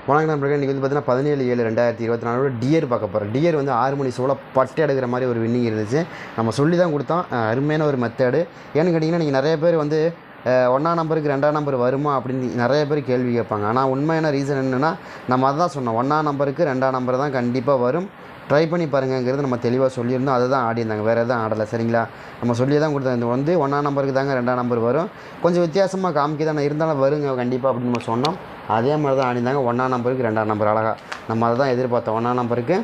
வணக்கம் நண்பர்களே, இன்றைக்கி வந்து பார்த்தீங்கன்னா 17/7/2024 டியர் பார்க்க போகிறோம். டியர் வந்து 6 மணி ஷோவில் பட்டை எடுக்கிற மாதிரி ஒரு வின்னிங் இருந்துச்சு. நம்ம சொல்லி தான் கொடுத்தோம். அருமையான ஒரு மெத்தேடு. ஏன்னு கேட்டிங்கன்னா, நீங்கள் நிறைய பேர் வந்து 1ஆம் நம்பருக்கு 2ஆம் நம்பர் வருமா அப்படின்னு நிறைய பேர் கேள்வி கேட்பாங்க. ஆனால் உண்மையான ரீசன் என்னென்னா, நம்ம அதுதான் சொன்னோம். 1ஆம் நம்பருக்கு 2ஆம் நம்பர் தான் கண்டிப்பாக வரும். ட்ரை பண்ணி பாருங்கிறது நம்ம தெளிவாக சொல்லியிருந்தோம். அதை தான் ஆடிருந்தாங்க, வேறு எதுவும் ஆடலை. சரிங்களா? நம்ம சொல்லி தான் கொடுத்தோம். இது வந்து 1ஆம் நம்பருக்கு தாங்க 2ஆம் நம்பர் வரும். கொஞ்சம் வித்தியாசமாக காமிக்க தானே இருந்தாலும் வருங்க கண்டிப்பாக அப்படின்னு நம்ம சொன்னோம். அதே மாதிரி தான் ஆடிருந்தாங்க. 1ஆம் நம்பருக்கு 2ஆம் நம்பர் அழகாக நம்ம அதை தான் எதிர்பார்த்தோம். 1ஆம் நம்பருக்கு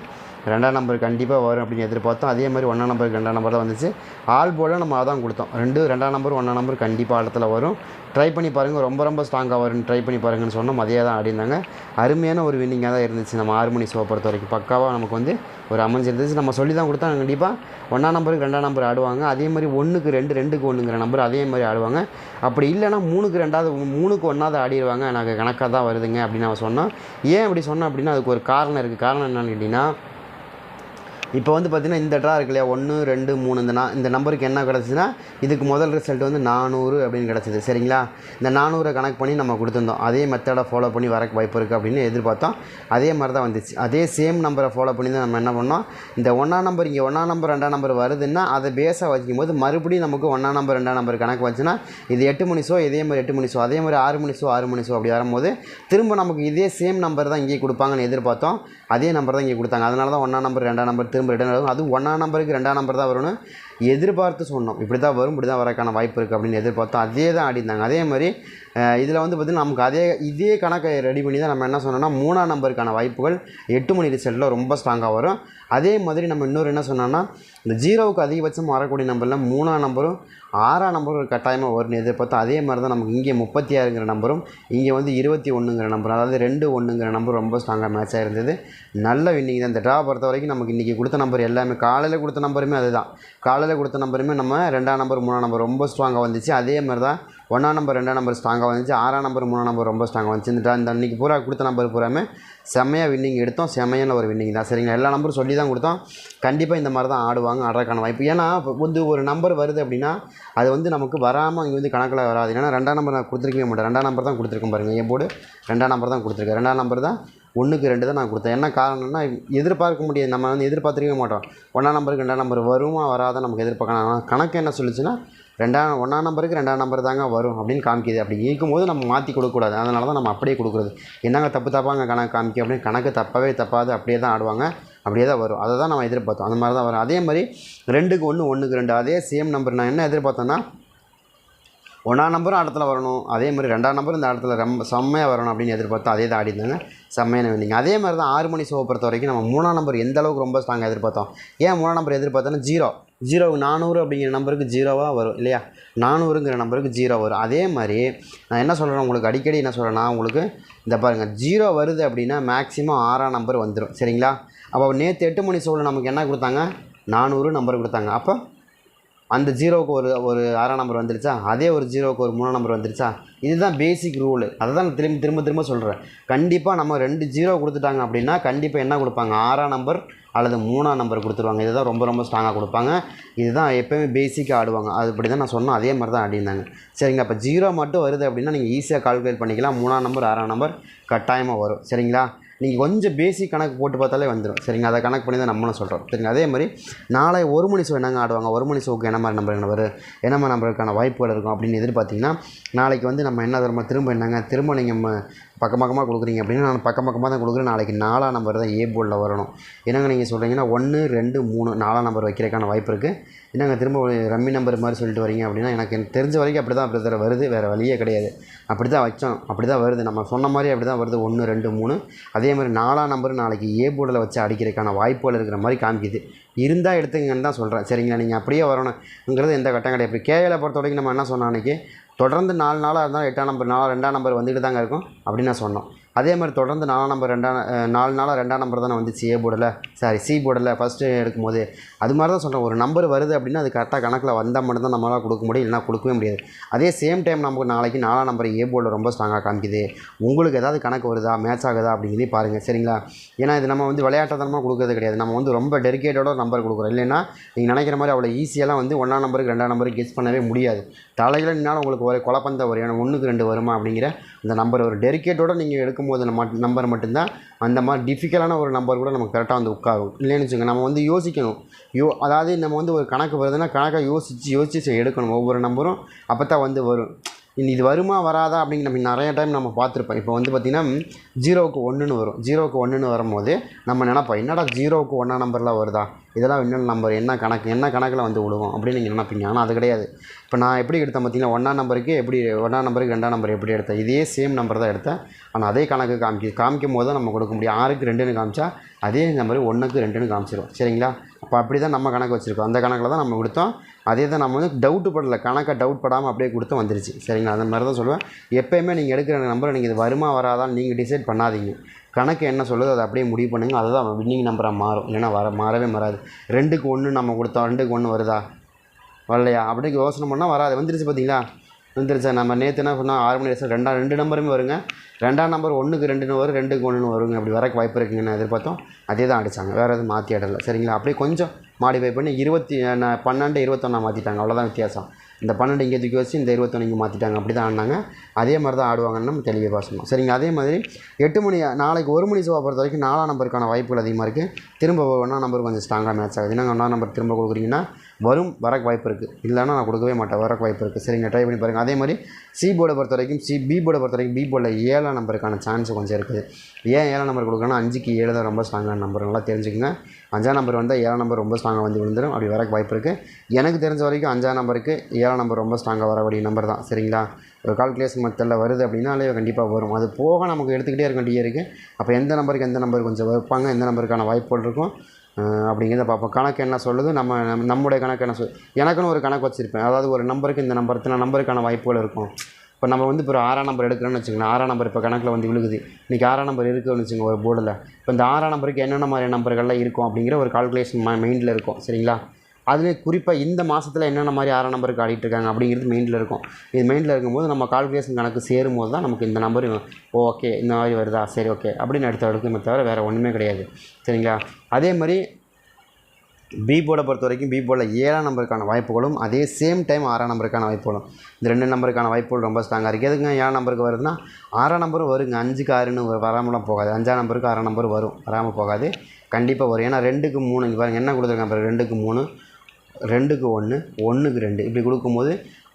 2ஆம் நம்பர் கண்டிப்பாக வரும் அப்படின்னு எதிர்பார்த்தோம். அதே மாதிரி 1ஆம் நம்பருக்கு 2ஆம் நம்பர் தான் வந்துச்சு. ஆல் போர்டில் நம்ம அதான் கொடுத்தோம். 2ஆம் நம்பர் 1ஆம் நம்பர் கண்டிப்பாக இடத்துல வரும். ட்ரை பண்ணி பாருங்கள், ரொம்ப ரொம்ப ஸ்ட்ராங்காக வரும்னு ட்ரை பண்ணி பாருங்கன்னு சொன்னோம். அதே தான் ஆடிருந்தாங்க. அருமையான ஒரு வின்னிங்காக தான் இருந்துச்சு. நம்ம 6 மணி ஷோ பொறுத்த வரைக்கும் பக்காவாக நமக்கு வந்து ஒரு அமைஞ்சிருந்துச்சு. நம்ம சொல்லி தான் கொடுத்தா கண்டிப்பாக 1ஆம் நம்பருக்கு 2ஆம் நம்பர் ஆடுவாங்க. அதே மாதிரி 1க்கு 2 2க்கு 1ங்கிற நம்பர் அதே மாதிரி ஆடுவாங்க. அப்படி இல்லைனா 3க்கு 2வது 3க்கு 1வது ஆடிடுவாங்க. எனக்கு கணக்காக தான் வருதுங்க அப்படின்னு நம்ம சொன்னோம். ஏன் அப்படி சொன்னோம் அப்படின்னா, அதுக்கு ஒரு காரணம் இருக்குது. காரணம் என்னென்னு கேட்டிங்கன்னா, இப்போ வந்து பார்த்திங்கன்னா இந்த ட்ரா இருக்கு இல்லையா, 1 2 3 இந்த நம்பருக்கு என்ன கிடச்சிதுன்னா, இதுக்கு முதல் ரிசல்ட் வந்து 400 அப்படின்னு கிடச்சிது. சரிங்களா? இந்த 400 கணக்கு பண்ணி நம்ம கொடுத்துருந்தோம். அதே மெத்தடை ஃபாலோ பண்ணி வரக்கு வாய்ப்பு இருக்குது அப்படின்னு எதிர்பார்த்தோம். அதே மாதிரி தான் வந்துச்சு. அதே சேம் நம்பரை ஃபாலோ பண்ணி தான் நம்ம என்ன பண்ணோம், இந்த 1ஆம் நம்பர் இங்கே 1ஆம் நம்பர் 2ஆம் நம்பர் வருதுன்னா அதை பேஸாக வச்சுக்கும் போது மறுபடியும் நமக்கு 1ஆம் நம்பர் 2ஆம் நம்பர் கணக்கு வச்சுன்னா இது 8 மணி ஷோ, இதே மாதிரி 8 மணி ஷோ, அதே மாதிரி 6 மணி ஷோ 6 மணி ஷோ அப்படி வரும்போது திரும்ப நமக்கு இதே சேம் நம்பர் தான் இங்கே கொடுப்பாங்கன்னு எதிர்பார்த்தோம். அதே நம்பர் தான் இங்கே கொடுத்தாங்க. அதனால தான் 1ஆம் நம்பர் 2ஆம் நம்பர் திரும்ப ரிட்டர்ன் ஆகும். அதுவும் 1ஆம் நம்பருக்கு 2ஆம் நம்பர் தான் வரும்னு எதிர்பார்த்து சொன்னோம். இப்படி தான் வரும், இப்படி தான் வரக்கான வாய்ப்பு இருக்குது அப்படின்னு எதிர்பார்த்தோம். அதே தான் ஆடிருந்தாங்க. அதே மாதிரி இதில் வந்து பார்த்திங்கன்னா நமக்கு இதே கணக்கை ரெடி பண்ணி தான் நம்ம என்ன சொன்னோம்னா 3ஆம் நம்பருக்கான வாய்ப்புகள் 8 மணி ரிசல்ட்டில் ரொம்ப ஸ்ட்ராங்காக வரும். அதே மாதிரி நம்ம இன்னொரு என்ன சொன்னோம்னா, இந்த 0க்கு அதிகபட்சம் வரக்கூடிய நம்பரில் 3ஆம் நம்பரும் 6ஆம் நம்பரும் கட்டாயமாக வரும்னு எதிர்பார்த்தோம். அதே மாதிரி தான் நமக்கு இங்கே 36ங்கிற நம்பரும் இங்கே வந்து 21ங்கிற நம்பரும், அதாவது 2 1ங்கிற நம்பர் ரொம்ப ஸ்ட்ராங்காக மேட்ச் ஆகிருந்தது. நல்ல வின்னிங் தான். இந்த ட்ரா பொறுத்த வரைக்கும் நமக்கு இன்றைக்கி கொடுத்த நம்பர் எல்லாமே காலையில் கொடுத்த நம்பருமே அதுதான். காலையில் கொடுத்த நம்பருமே நம்ம 2ஆம் நம்பர் 3ஆம் நம்பர் ரொம்ப ஸ்ட்ராங்காக வந்துச்சு. அதே மாதிரி தான் 1ஆம் நம்பர் 2ஆம் நம்பர் ஸ்ட்ராங்காக வந்துச்சு. 6ஆம் நம்பர் 3ஆம் நம்பர் ரொம்ப ஸ்ட்ராங்காக வந்துச்சு. இந்த அன்றைக்கி பூரா கொடுத்த நம்பர் பூராமே செம்மையாக வின்னிங் எடுத்தோம். செம்மையான ஒரு வின்னிங் தான். சரிங்களா? எல்லா நம்பரும் சொல்லி தான் கொடுத்தோம். கண்டிப்பாக இந்த மாதிரி தான் ஆடுவாங்க, ஆடுறதுக்கான வாய்ப்பு. ஏன்னா வந்து ஒரு நம்பர் வருது அப்படின்னா அது வந்து நமக்கு வராமல் இங்கே வந்து கணக்கில் வராது. ஏன்னா 2ஆம் நம்பர் நான் கொடுத்துருக்கவே மாட்டேன். 2ஆம் நம்பர் தான் கொடுத்துருக்கேன் பாருங்கள். என் போர்டு 2ஆம் நம்பர் தான் கொடுத்துருக்கேன். 2ஆம் நம்பர் தான் 1க்கு 2 தான் நான் கொடுத்தேன். என்ன காரணம்னா, எதிர்பார்க்க முடியாது. நம்ம வந்து எதிர்பார்த்துருக்கவே மாட்டோம். 1ஆம் நம்பருக்கு 2ஆம் நம்பர் வருமா வராத நமக்கு எதிர்பார்க்கலாம். ஆனால் கணக்கு என்ன சொல்லிச்சுன்னா 1ஆம் நம்பருக்கு 2ஆம் நம்பர் தாங்க வரும் அப்படின்னு காமிக்கிது. அப்படி இருக்கும்போது நம்ம மாற்றி கொடுக்கக்கூடாது. அதனால தான் நம்ம அப்படியே கொடுக்குறது. என்னங்க தப்பாங்க கணக்கு காமிக்க அப்படின்னு. கணக்கு தப்பாது அப்படியே தான் ஆடுவாங்க, அப்படியே தான் வரும். அதை தான் நம்ம எதிர்பார்த்தோம். அந்த மாதிரி தான் வரும். அதே மாதிரி 2க்கு 1 1க்கு 2 அதே சேம் நம்பர். நான் என்ன எதிர்பார்த்தேன்னா 1ஆம் நம்பரும் இடத்துல வரணும், அதே மாதிரி 2ஆம் நம்பரும் இந்த இடத்துல ரொம்ப செம்மையாக வரணும் அப்படின்னு எதிர்பார்த்தோம். அதே தான் ஆடிருந்தாங்க. செம்மையான வின்னிங். அதே மாதிரி தான் 6 மணி ஷோவை பொறுத்த வரைக்கும் நம்ம 3ஆம் நம்பர் எந்த அளவுக்கு ரொம்ப ஸ்ட்ராங்காக எதிர்பார்த்தோம். ஏன் 3ஆம் நம்பர் எதிர்பார்த்தோன்னா 0க்கு 400 அப்படிங்கிற நம்பருக்கு 0வாக வரும் இல்லையா? 400ங்கிற நம்பருக்கு 0 வரும். அதே மாதிரி நான் என்ன சொல்கிறேன் உங்களுக்கு, அடிக்கடி என்ன சொல்கிறேன்னா, உங்களுக்கு இந்த பாருங்கள் 0 வருது அப்படின்னா மேக்ஸிமம் 6ஆம் நம்பர் வந்துடும். சரிங்களா? அப்போ நேற்று 8 மணி ஷோவில் நமக்கு என்ன கொடுத்தாங்க, 400 நம்பர் கொடுத்தாங்க. அப்போ அந்த 0க்கு ஒரு 6ஆம் நம்பர் வந்துருச்சா, அதே ஒரு 0க்கு ஒரு 3ஆம் நம்பர் வந்துருச்சா. இதுதான் பேசிக் ரூலு. அதை தான் நான் திரும்ப சொல்கிறேன். கண்டிப்பாக நம்ம 2 0 கொடுத்துட்டாங்க அப்படின்னா கண்டிப்பாக என்ன கொடுப்பாங்க, 6ஆம் நம்பர் அல்லது 3ஆம் நம்பர் கொடுத்துருவாங்க. இதுதான் ரொம்ப ரொம்ப ஸ்ட்ராங்காக கொடுப்பாங்க. இதுதான் எப்போயுமே பேசிக்காக ஆடுவாங்க. அது இப்படி தான் நான் சொன்னேன். அதே மாதிரி தான் ஆடிருந்தாங்க. சரிங்களா? அப்போ 0 மட்டும் வருது அப்படின்னா நீங்கள் ஈஸியாக கால்குலேட் பண்ணிக்கலாம். 3ஆம் நம்பர் 6ஆம் நம்பர் கட்டாயமாக வரும். சரிங்களா? நீங்கள் கொஞ்சம் பேசிக் கணக்கு போட்டு பார்த்தாலே வந்துடும். சரிங்க? அதை கணக்கு பண்ணி தான் நம்மளும் சொல்கிறோம். சரிங்க? அதே மாதிரி நாளை 1 மணி ஷோ என்னங்க ஆடுவாங்க, 1 மணி ஷோவுக்கு என்ன மாதிரி நம்பர் வரும், என்ன மாதிரி நம்பருக்கான வாய்ப்புகள் இருக்கும் அப்படின்னு எதிர்பார்த்திங்கன்னா, நாளைக்கு வந்து நம்ம என்ன திரும்ப என்னங்க திரும்ப நீங்கள் பக்கமாக கொடுக்குறீங்க அப்படின்னா நான் பக்கமாக தான் கொடுக்குறேன். நாளைக்கு 4ஆம் நம்பர் தான் ஏ போர்டில் வரணும். என்னங்க நீங்கள் சொல்கிறீங்கன்னா 1 2 3 4ஆம் நம்பர் வைக்கிறதுக்கான வாய்ப்பு இருக்குது. என்னங்க திரும்ப ரம்மி நம்பர் மாதிரி சொல்லிட்டு வரீங்க அப்படின்னா, எனக்கு தெரிஞ்ச வரைக்கும் அப்படி தான் வருது. வேறு வழியே கிடையாது. அப்படி தான் வச்சோம், அப்படி தான் வருது. நம்ம சொன்ன மாதிரி அப்படி தான் வருது. 1 2 3 அதே மாதிரி 4ஆம் நம்பர் நாளைக்கு ஏ போர்டில் வச்சு அடிக்கிறதுக்கான வாய்ப்புகள் இருக்கிற மாதிரி காமிக்குது. இருந்தால் எடுத்துங்கன்னு தான் சொல்கிறேன். சரிங்களா? நீங்கள் அப்படியே வரணுங்கிறது எந்த கட்டம் கிடையாது. இப்போ கேஏல பொறுத்த வரைக்கும் நம்ம என்ன சொன்னோம், அன்றைக்கி தொடர்ந்து 4 நாளாக இருந்தால் 8ஆம் நம்பர் 2ஆம் நம்பர் வந்துட்டு தாங்க இருக்கும் அப்படின்னு நான் சொன்னோம். அதே மாதிரி தொடர்ந்து 4ஆம் நம்பர் 4 நாளாக 2ஆம் நம்பர் தானே வந்துச்சு ஏ போர்டில், சி போர்டில் ஃபஸ்ட்டு எடுக்கும்போது. அது மாதிரி தான் சொல்கிறேன். ஒரு நம்பர் வருது அப்படின்னா அது கரெக்டாக கணக்கில் வந்தால் மட்டும்தான் நம்மளால் கொடுக்க முடியும், இல்லைனா கொடுக்கவே முடியாது. அதே சேம் டைம் நமக்கு நாளைக்கு 4ஆம் நம்பர் ஏ போர்டில் ரொம்ப ஸ்ட்ராங்காக காமிக்குது. உங்களுக்கு ஏதாவது கணக்கு வருதா, மேட்ச் ஆகுதா அப்படிங்கிறதையும் பாருங்கள். சரிங்களா? ஏன்னா இது நம்ம வந்து விளையாட்டத்தனமாக கொடுக்குறது கிடையாது. நம்ம வந்து ரொம்ப டெடிக்கேட்டோட நம்பர் கொடுக்குறோம். இல்லைன்னா நீங்கள் நினைக்கிற மாதிரி அவ்வளோ ஈஸியெல்லாம் வந்து 1ஆம் நம்பருக்கு 2ஆம் நம்பருக்கு கெஸ் பண்ணவே முடியாது. தலையில் நின்னாலும் உங்களுக்கு ஒரு குழப்பந்தான் வரும். ஏன்னா 1க்கு 2 வருமா அப்படிங்கிற இந்த நம்பர் ஒரு டெரிகேட்டோட நீங்கள் எடுக்கும்போது நம்பர் மட்டும்தான் அந்த மாதிரி டிஃபிகல்ட்டான ஒரு நம்பர் கூட நமக்கு கரெக்டாக வந்து உட்காரும். இல்லைன்னு வச்சுக்கோங்க, நம்ம வந்து யோசிக்கணும். அதாவது நம்ம வந்து ஒரு கணக்கு வருதுன்னா கணக்கை யோசித்து எடுக்கணும் ஒவ்வொரு நம்பரும். அப்போ தான் வந்து வரும். இது வருமா வராதா அப்படிங்கிற நம்ம நிறைய டைம் நம்ம பார்த்துருப்போம். இப்போ வந்து பார்த்திங்கன்னா 0க்கு 1ன்னு வரும். 0க்கு 1ன்னு வரும்போது நம்ம நினைப்போம், என்னடா 0க்கு 1 நம்பர்லாம் வருதா, இதெல்லாம் இன்னொரு நம்பர் என்ன கணக்கில் வந்து விழுவோம் அப்படின்னு நீங்கள் நினைப்பீங்க. ஆனால் அது கிடையாது. இப்போ நான் எப்படி எடுத்தேன் பார்த்தீங்கன்னா, 1ஆம் நம்பருக்கு 2ஆம் நம்பர் எப்படி எடுத்தேன், இதே சேம் நம்பர் தான் எடுத்தேன். ஆனால் அதே கணக்கு காமிக்கும் போது தான் நம்ம கொடுக்க முடியும். 6க்கு 2ன்னு காமிச்சா அதே நம்பர் 1க்கு 2ன்னு காமிச்சிடும். சரிங்களா? அப்போ அப்படி தான் நம்ம கணக்கு வச்சுருக்கோம். அந்த கணக்கில் தான் நம்ம கொடுத்தோம். அதே தான் நம்ம வந்து டவுட்டு படலை, கணக்கை டவுட் படாமல் அப்படியே கொடுத்து வந்துருச்சு. சரிங்களா? அந்த மாதிரி தான் சொல்லுவேன். எப்போயுமே நீங்கள் எடுக்கிற நம்பரை நீங்கள் இது வருமா வராதான்னு நீங்கள் டிசைட் பண்ணாதீங்க. கணக்கு என்ன சொல்லுதோ அதை அப்படியே முடிவு பண்ணுங்கள். அதுதான் வின்னிங் நம்பராக மாறும். இல்லைன்னா மாறவே மாறாது. 2க்கு 1 நம்ம கொடுத்தோம், 2க்கு 1 வருதா வரலையா அப்படி யோசனை பண்ணால் வராது. வந்துருச்சு பார்த்தீங்களா? வந்துருச்சா? நம்ம நேற்று என்ன சொன்னால் 6 மணி நேரம் 2 நம்பருமே வருங்க. 2ஆம் நம்பர் 1க்கு 2ன்னு வரும், 2க்கு 1ன்னு வருங்க. அப்படி வரக்கு வாய்ப்பு இருக்குங்கன்னு எதிர்பார்த்தோம். அதே தான் அடித்தாங்க, வேறு எதுவும் மாற்றி ஆடலை. சரிங்களா? அப்படியே கொஞ்சம் மாடிஃபை பண்ணி 12 21 மாற்றிட்டாங்க. அவ்வளோதான் வித்தியாசம். இந்த 12 இங்கே தூக்கி வச்சு இந்த 21 இங்கே மாற்றிட்டாங்க. அப்படி தான் ஆடினாங்க. அதே மாதிரி தான் ஆடுவாங்கன்னு நம்ம தெளிவாக பேசணும். சரிங்க? அதே மாதிரி 8 மணி நாளைக்கு 1 மணி ஷோவை பொறுத்த வரைக்கும் 4ஆம் நம்பருக்கான வாய்ப்புகள் அதிகமாக இருக்குது. திரும்ப 1ஆம் நம்பர் கொஞ்சம் ஸ்ட்ராங்காக மேட்ச் ஆகுது. ஏன்னா 1ஆம் நம்பர் திரும்ப கொடுக்குறீங்கன்னா வரக்கு வாய்ப்பு இருக்குது. இல்லைன்னா நான் கொடுக்கவே மாட்டேன், வரக்கு வாய்ப்பு இருக்குது. சரிங்க? ட்ரை பண்ணி பாருங்கள். அதே மாதிரி பி போர்டை பொறுத்த வரைக்கும் பி போர்டில் 7ஆம் நம்பருக்கான சான்ஸ் கொஞ்சம் இருக்குது. ஏன் 7ஆம் நம்பர் கொடுக்கணும்னா 5க்கு 7 தான் ரொம்ப ஸ்ட்ராங்கான நம்பர். நல்லா தெரிஞ்சுக்கங்க. 5ஆம் நம்பர் வந்தால் 7ஆம் நம்பர் ரொம்ப ஸ்ட்ராங்காக வந்து விழுந்துடும். அப்படி வரக்கு வாய்ப்பு இருக்குது. எனக்கு தெரிஞ்ச வரைக்கும் 5ஆம் நம்பருக்கு 7ஆம் நம்பர் ரொம்ப ஸ்ட்ராங்காக வரக்கூடிய நம்பர் தான். சரிங்களா? ஒரு கால்குலேஷன் மெத்தடில் வருது அப்படின்னாலே கண்டிப்பாக வரும். அது போக நமக்கு எடுத்துக்கிட்டே இருக்க வேண்டிய இருக்குது. அப்போ எந்த நம்பர் கொஞ்சம் வைப்பாங்க, எந்த நம்பருக்கான வாய்ப்புகள் இருக்கும் அப்படிங்கிறத பார்ப்போம். கணக்கு என்ன சொல்லுது, நம்முடைய கணக்கு என்ன எனக்குன்னு ஒரு கணக்கு வச்சுருப்பேன். அதாவது ஒரு நம்பருக்கு இந்த நம்பருக்கான வாய்ப்புகள் இருக்கும். இப்போ நம்ம வந்து இப்போ ஒரு 6ஆம் நம்பர் எடுக்கிறோன்னு வச்சுக்கோங்களேன். 6ஆம் நம்பர் இப்போ கணக்கில் வந்து விழுகுது. இன்றைக்கி 6ஆம் நம்பர் இருக்குதுன்னு வச்சுக்கோங்க ஒரு போர்டில். இப்போ இந்த 6ஆம் நம்பருக்கு என்னென்ன மாதிரியான நம்பர்கள்லாம் இருக்கும் அப்படிங்கிற ஒரு கால்குலேஷன் மைண்டில் இருக்கும். சரிங்களா? அதுலேயே குறிப்பாக இந்த மாதத்தில் என்னென்ன மாதிரி 6ஆம் நம்பருக்கு ஆடிட்டுருக்காங்க அப்படிங்கிறது மைண்டில் இருக்கும். இது மைண்டில் இருக்கும்போது நம்ம கால்குலேஷன் கணக்கு சேரும்போது தான் நமக்கு இந்த நம்பர் ஓகே இந்த மாதிரி வருதா, சரி ஓகே அப்படின்னு எடுக்குமே தவிர வேறு ஒன்றுமே கிடையாது. சரிங்களா? அதே மாதிரி பி போர்டை பொறுத்த வரைக்கும் பி போர்டில் 7ஆம் நம்பருக்கான வாய்ப்புகளும் அதே சேம் டைம் 6ஆம் நம்பருக்கான வாய்ப்புகளும், இந்த 2 நம்பருக்கான வாய்ப்புகள் ரொம்ப ஸ்ட்ராங்காக இருக்குது. எதுங்க 7ஆம் நம்பருக்கு வருதுன்னா 6ஆம் நம்பரும் வருங்க. 5க்கு 6ன்னு வராமலாம் போகாது. 5ஆம் நம்பருக்கு 6ஆம் நம்பர் வரும், வராமல் போகாது, கண்டிப்பாக வரும். ஏன்னா 2க்கு 3 இங்கே பாருங்கள் என்ன கொடுத்துருக்காங்க பாருங்கள். 2க்கு 3, 2க்கு 1, 1க்கு 2 இப்படி கொடுக்கும்போது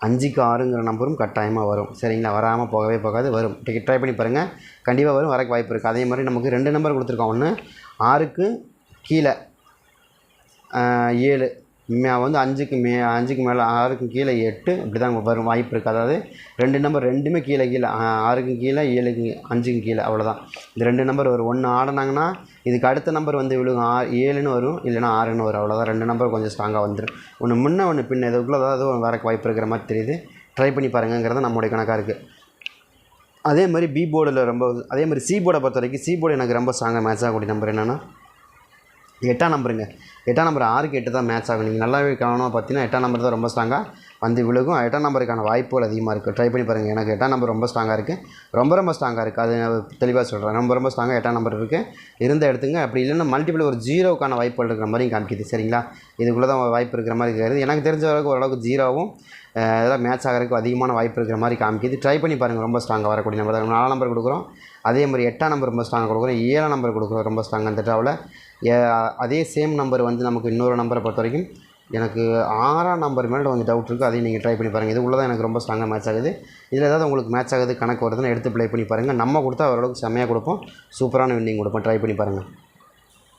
5க்கு 6ங்கிற நம்பரும் கட்டாயமாக வரும். சரிங்களா? வராமல் போகவே போகாது, வரும். ட்ரை பண்ணி பாருங்கள், கண்டிப்பாக வரும், வரக்கு வாய்ப்பு இருக்குது. அதே மாதிரி நமக்கு 2 நம்பர் கொடுத்துருக்கோம். ஒன்று 6க்கு கீழே 7, வந்து 5க்கு மேலே 6க்கு கீழே 8 இப்படி தான் வரும் வாய்ப்பு இருக்குது. அதாவது 2 நம்பர் ரெண்டுமே கீழே 6க்கு கீழே 7க்கு 5க்கு கீழே, அவ்வளோதான். இந்த 2 நம்பர் வரும். 1 ஆடினாங்கன்னா இதுக்கு அடுத்த நம்பர் வந்து விழுகும் 7ன்னு வரும், இல்லைனா 6ன்னு வரும், அவ்வளோதான். 2 நம்பர் கொஞ்சம் ஸ்ட்ராங்காக வந்துடும். ஒன்று முன்ன ஒன்று பின்ன இதுக்குள்ளே அதாவது வரக்கு வாய்ப்பு இருக்கிற மாதிரி தெரியுது. ட்ரை பண்ணி பாருங்கிறது நம்மளுடைய கணக்காக இருக்குது. அதே மாதிரி பி போர்டில் அதே மாதிரி சி போர்டை பொறுத்த வரைக்கும் சி போர்டு எனக்கு ரொம்ப ஸ்ட்ராங்காக மேட்ச் ஆகக்கூடிய நம்பர் என்னென்னா 8ஆம் நம்பருங்க. 8ஆம் நம்பர் 6க்கு 8 தான் மேட்ச் ஆகும். நீங்கள் நல்லாவே கவனமாக பார்த்தீங்கன்னா 8ஆம் நம்பர் தான் ரொம்ப ஸ்ட்ராங்காக வந்து விழுகும். 8ஆம் நம்பருக்கான வாய்ப்புகள் அதிகமாக இருக்குது. ட்ரை பண்ணி பாருங்கள். எனக்கு 8ஆம் நம்பர் ரொம்ப ஸ்ட்ராங்காக இருக்குது, ரொம்ப ஸ்ட்ராங்காக இருக்குது. அது தெளிவாக சொல்கிறேன். ரொம்ப ஸ்ட்ராங்காக 8ஆம் நம்பர் இருக்குது. எடுத்துங்க. அப்படி இல்லைன்னா மல்டிபிள் ஒரு 0க்கான வாய்ப்புகள் இருக்கிற மாதிரியும் காமிக்குது. சரிங்களா? இதுக்குள்ளே தான் வாய்ப்பு இருக்கிற மாதிரி இருக்கிறது. எனக்கு தெரிஞ்ச வரைக்கும் ஓரளவுக்கு 0வும் இதெல்லாம் மேட்ச் ஆகிறதுக்கு அதிகமான வாய்ப்பு இருக்கிற மாதிரி காமிக்குது. ட்ரை பண்ணி பாருங்கள். ரொம்ப ஸ்ட்ராங்காக வரக்கூடிய நம்பர் தான். 4ஆம் நம்பர் கொடுக்குறோம். அதே மாதிரி 8ஆம் நம்பர் ரொம்ப ஸ்ட்ராங்காக கொடுக்குறோம். 7ஆம் நம்பர் கொடுக்குறோம் ரொம்ப ஸ்ட்ராங்காக. அந்த ட்ராவில் அதே சேம் நம்பர் வந்து நமக்கு இன்னொரு நம்பரை பொறுத்த வரைக்கும் எனக்கு 6ஆம் நம்பர் மேலே கொஞ்சம் டவுட் இருக்குது. அதையும் நீங்கள் ட்ரை பண்ணி பாருங்கள். இது உள்ள தான் எனக்கு ரொம்ப ஸ்ட்ராங்காக மேட்ச் ஆகுது. இதில் ஏதாவது உங்களுக்கு மேட்ச் ஆகுது கணக்கு வருதுன்னு எடுத்து ப்ளே பண்ணி பாருங்கள். நம்ம கொடுத்தா ஓரளவுக்கு செம்மையாக கொடுப்போம், சூப்பரான வின்னிங் கொடுப்போம். ட்ரை பண்ணி பாருங்கள்.